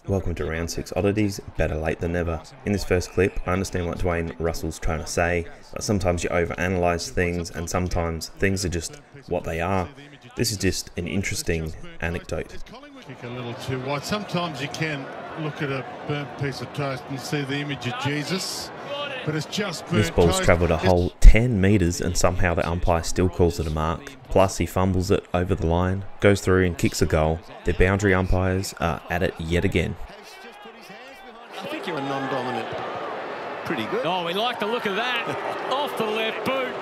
Welcome to round 6 oddities, better late than never. In this first clip, I understand what Dwayne Russell's trying to say, but sometimes you overanalyze things and sometimes things are just what they are. This is just an interesting anecdote. Kick a little too wide. Sometimes you can look at a burnt piece of toast and see the image of Jesus, but it's just burnt This ball's toast. travelled a whole 10 metres and somehow the umpire still calls it a mark. Plus he fumbles it over the line, goes through and kicks a goal. The boundary umpires are at it yet again. I think you're a non-dominant. Pretty good. Oh, we like the look of that. Off the left boot.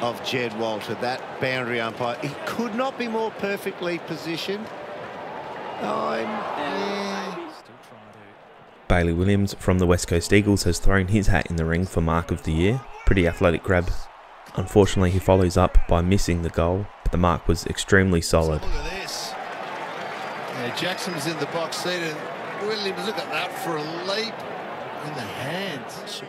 Of Jed Walter, that boundary umpire. He could not be more perfectly positioned. Bailey Williams from the West Coast Eagles has thrown his hat in the ring for Mark of the Year. Pretty athletic grab. Unfortunately, he follows up by missing the goal, but the mark was extremely solid. Look at this. Yeah, Jackson's in the box seat and Williams, look at that for a leap in the hands.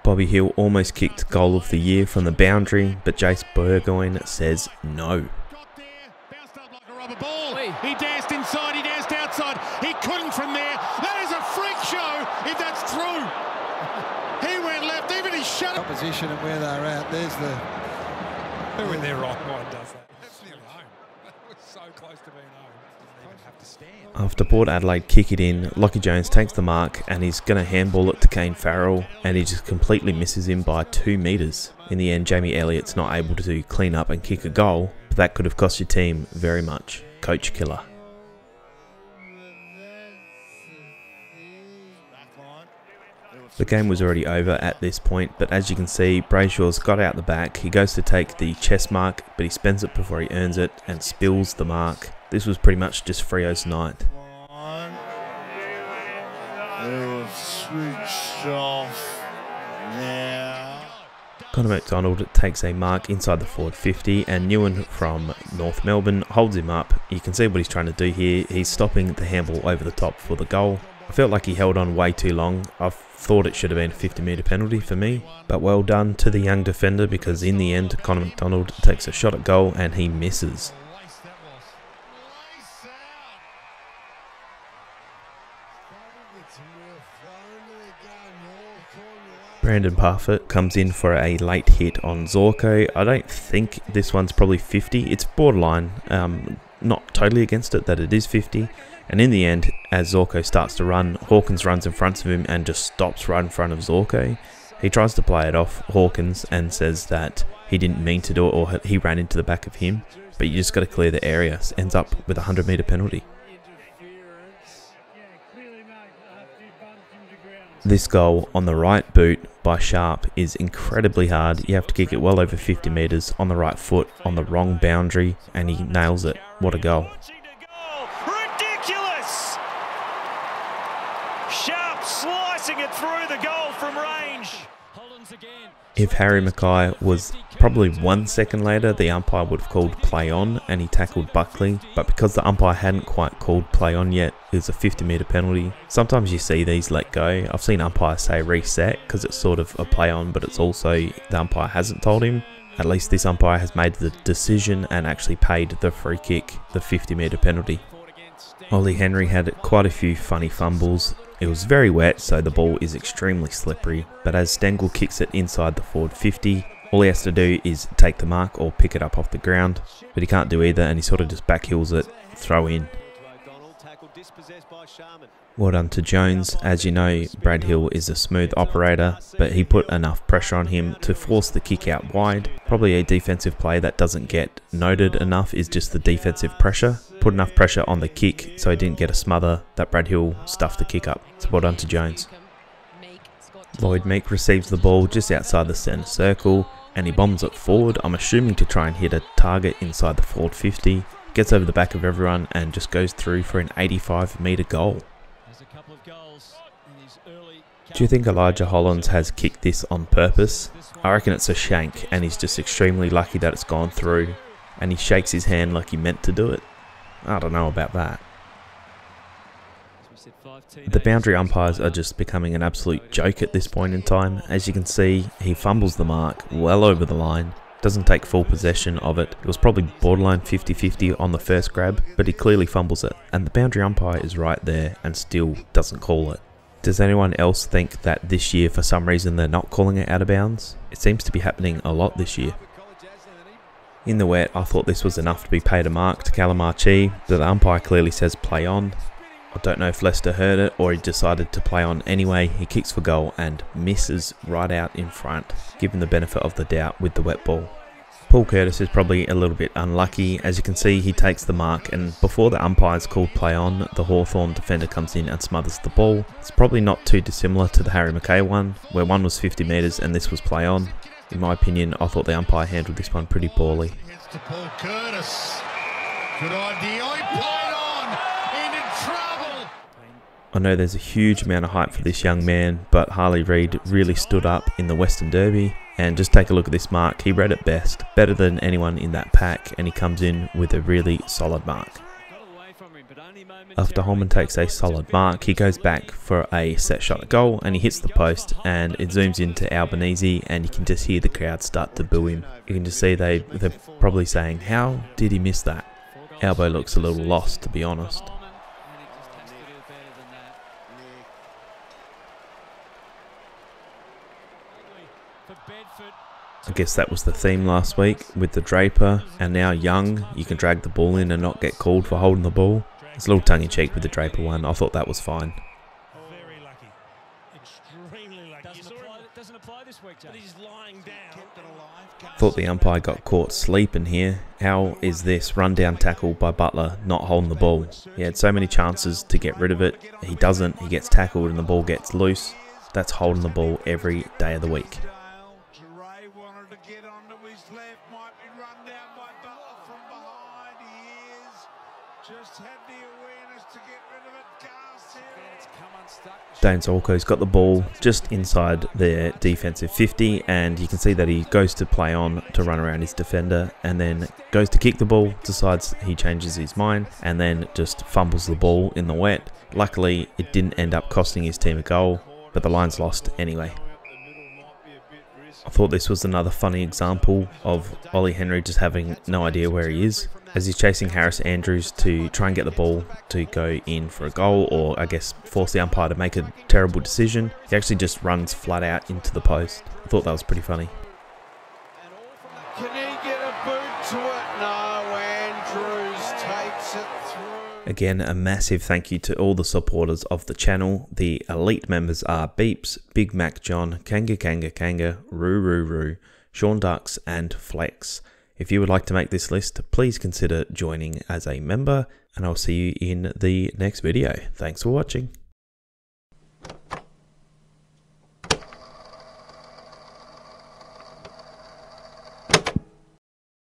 Bobby Hill almost kicked goal of the year from the boundary, but Jace Burgoyne says no. He danced inside, he danced outside, he couldn't from there. That is a freak show if that's true. He went left, even he shut up. Opposition and where they're at, there's the... Who in their right mind does that? That's nearly home. We're so close to being home. Didn't even have to stand. After Port Adelaide kick it in, Lockie Jones takes the mark and he's going to handball it to Kane Farrell and he just completely misses him by 2 metres. In the end, Jamie Elliott's not able to clean up and kick a goal, but that could have cost your team very much. Coach killer. The game was already over at this point, but as you can see, Brayshaw's got out the back. He goes to take the chest mark, but he spends it before he earns it and spills the mark. This was pretty much just Freo's night. Switched off now. Connor McDonald takes a mark inside the forward 50 and Newen from North Melbourne holds him up. You can see what he's trying to do here. He's stopping the handball over the top for the goal. I felt like he held on way too long. I thought it should have been a 50-metre penalty for me. But well done to the young defender because in the end Connor McDonald takes a shot at goal and he misses. Brandon Parfitt comes in for a late hit on Zorko. I don't think this one's probably 50. It's borderline, not totally against it that it is 50. And in the end, as Zorko starts to run, Hawkins runs in front of him and just stops right in front of Zorko. He tries to play it off Hawkins and says that he didn't mean to do it or he ran into the back of him. But you just got to clear the area. Ends up with a 100-metre penalty. This goal on the right boot by Sharp is incredibly hard. You have to kick it well over 50 metres on the right foot on the wrong boundary and he nails it. What a goal. Ridiculous! Sharp slicing it through the goal from range. If Harry Mackay was probably 1 second later, the umpire would have called play on and he tackled Buckley. But because the umpire hadn't quite called play on yet, it was a 50-metre penalty. Sometimes you see these let go. I've seen umpires say reset because it's sort of a play on, but it's also the umpire hasn't told him. At least this umpire has made the decision and actually paid the free kick, the 50-metre penalty. Ollie Henry had quite a few funny fumbles. It was very wet, so the ball is extremely slippery, but as Stengel kicks it inside the forward 50, all he has to do is take the mark or pick it up off the ground, but he can't do either and he sort of just backheels it, throw in. Well done to Jones. As you know, Brad Hill is a smooth operator, but he put enough pressure on him to force the kick out wide. Probably a defensive play that doesn't get noted enough is just the defensive pressure. Put enough pressure on the kick so he didn't get a smother that Brad Hill stuffed the kick up. So well done to Jones. Lloyd Meek receives the ball just outside the centre circle and he bombs it forward. I'm assuming to try and hit a target inside the forward 50. Gets over the back of everyone and just goes through for an 85-metre goal. Do you think Elijah Hollands has kicked this on purpose? I reckon it's a shank and he's just extremely lucky that it's gone through and he shakes his hand like he meant to do it. I don't know about that. The boundary umpires are just becoming an absolute joke at this point in time. As you can see, he fumbles the mark well over the line doesn't take full possession of it. It was probably borderline 50-50 on the first grab, but he clearly fumbles it, and the boundary umpire is right there and still doesn't call it. Does anyone else think that this year for some reason they're not calling it out of bounds? It seems to be happening a lot this year. In the wet, I thought this was enough to be paid a mark to Calamachi, but the umpire clearly says play on. I don't know if Lester heard it or he decided to play on anyway. He kicks for goal and misses right out in front, given the benefit of the doubt with the wet ball. Paul Curtis is probably a little bit unlucky. As you can see, he takes the mark, and before the umpire's called play on, the Hawthorn defender comes in and smothers the ball. It's probably not too dissimilar to the Harry McKay one, where one was 50 metres and this was play on. In my opinion, I thought the umpire handled this one pretty poorly. To Paul Curtis. Good idea. He played on. Into trouble. I know there's a huge amount of hype for this young man, but Harley Reid really stood up in the Western Derby. And just take a look at this mark. He read it best, better than anyone in that pack, and he comes in with a really solid mark. After Holman takes a solid mark, he goes back for a set shot at goal and he hits the post, and it zooms into Albanese and you can just hear the crowd start to boo him. You can just see they're probably saying, how did he miss that? Albo looks a little lost, to be honest. I guess that was the theme last week with the Draper, and now Young, you can drag the ball in and not get called for holding the ball. It's a little tongue-in-cheek with the Draper one. I thought that was fine. Very lucky. Extremely lucky. Doesn't apply this week, but he's lying down. Thought the umpire got caught sleeping here. How is this run-down tackle by Butler not holding the ball? He had so many chances to get rid of it. He doesn't. He gets tackled and the ball gets loose. That's holding the ball every day of the week. Dane Zorko's got the ball just inside their defensive 50, and you can see that he goes to play on to run around his defender and then goes to kick the ball, decides he changes his mind and then just fumbles the ball in the wet. Luckily it didn't end up costing his team a goal, but the Lions lost anyway. I thought this was another funny example of Ollie Henry just having no idea where he is, as he's chasing Harris Andrews to try and get the ball to go in for a goal, or I guess force the umpire to make a terrible decision. He actually just runs flat out into the post. I thought that was pretty funny. Can he get a boot to it? No, Andrews takes it through. Again, a massive thank you to all the supporters of the channel. The elite members are Beeps, Big Mac Jon, Kanga, Roo, Shaun Dux and Flex. If you would like to make this list, please consider joining as a member, and I'll see you in the next video. Thanks for watching.